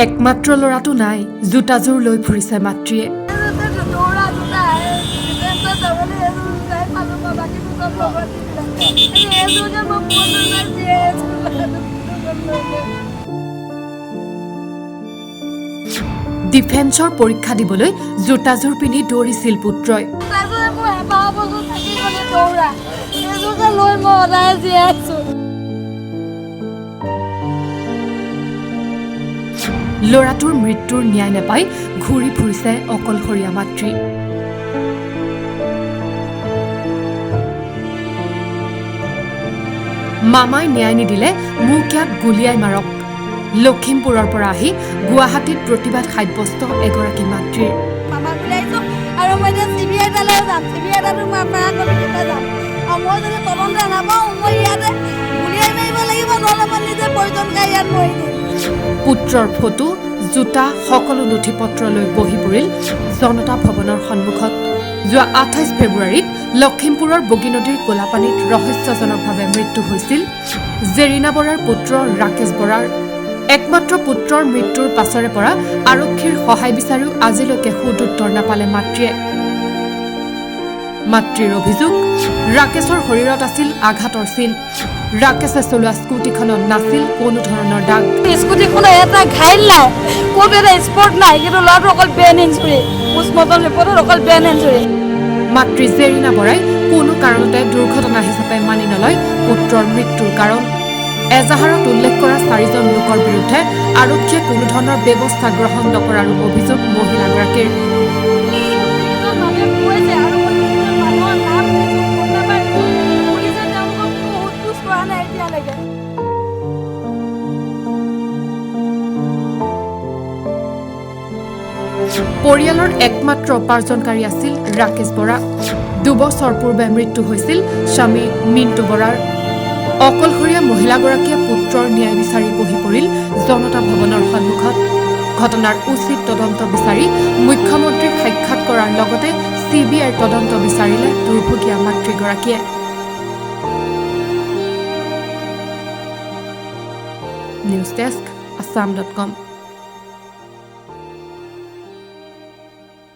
একমাত্ৰ ল'ৰাটো নাই, জোতাযোৰ লৈ ফুৰিছে মাতৃয়ে। ডিফেন্সৰ পৰীক্ষা দিবলৈ জোতাযোৰ পিন্ধি দৌৰিছিল পুত্ৰই। ল'ৰাটোৰ মৃত্যুৰ ন্যায় নাপাই ঘূৰি ফুৰিছে অকলশৰীয়া মাতৃ। মামাই ন্যায় নিদিলে মোক ইয়াত গুলিয়াই মাৰক। লখিমপুৰৰ পৰা আহি গুৱাহাটীত প্ৰতিবাদ সাব্যস্ত এগৰাকী মাতৃৰ। পুত্ৰৰ ফটো, জোতা সকলো নথি পত্ৰ লৈ বহি পৰিল জনতা ভৱনৰ সন্মুখত। যোৱা 28 ফেব্ৰুৱাৰীত লখিমপুৰৰ বগীনদীৰ কোলাপানীত ৰহস্যজনকভাৱে মৃত্যু হৈছিল জেৰিনা বৰাৰ পুত্ৰ ৰাকেশ বৰাৰ। একমাত্ৰ পুত্ৰৰ মৃত্যুৰ পাছৰে পৰা আৰক্ষীৰ সহায় বিচাৰিও আজিলৈকে সুদুত্তৰ নাপালে মাতৃয়ে। মাতৃৰ অভিযোগ, ৰাকেশৰ শৰীৰত আছিল আঘাতৰ চিন। ৰাকেশে চলোৱা স্কুটিখনত নাছিল কোনো ধৰণৰ দাগ। স্কুটিখনত এটা ঘাইল নাই, ক'ত এটা স্পট নাই, কিন্তু ল'ৰাটো অকল ব্ৰেইন ইঞ্জুৰি, পোষ্টমৰ্টম ৰিপৰ্টত অকল ব্ৰেইন ইঞ্জুৰি। মাতৃ জেৰিনা বৰাই কোনো কাৰণতে দুৰ্ঘটনা হিচাপে মানি নলয় পুত্ৰৰ মৃত্যুৰ কাৰণ। এজাহাৰত উল্লেখ কৰা 4জন লোকৰ বিৰুদ্ধে আৰক্ষীয়ে কোনো ধৰণৰ ব্যৱস্থা গ্ৰহণ নকৰাৰো অভিযোগ মহিলাগৰাকীৰ। পৰিয়ালৰ একমাত্ৰ উপাৰ্জনকাৰী আছিল ৰাকেশ বৰা। 2 বছৰ পূৰ্বে মৃত্যু হৈছিল স্বামী মিণ্টু বৰাৰ। অকলশৰীয়া মহিলাগৰাকীয়ে পুত্ৰৰ ন্যায় বিচাৰি বহি পৰিল জনতা ভৱনৰ সন্মুখত। ঘটনাৰ উচিত তদন্ত বিচাৰি মুখ্যমন্ত্ৰীক সাক্ষাৎ কৰাৰ লগতে CBIৰ তদন্ত বিচাৰিলে দুৰ্ভগীয়া মাতৃগৰাকীয়ে। News desk, assam.com।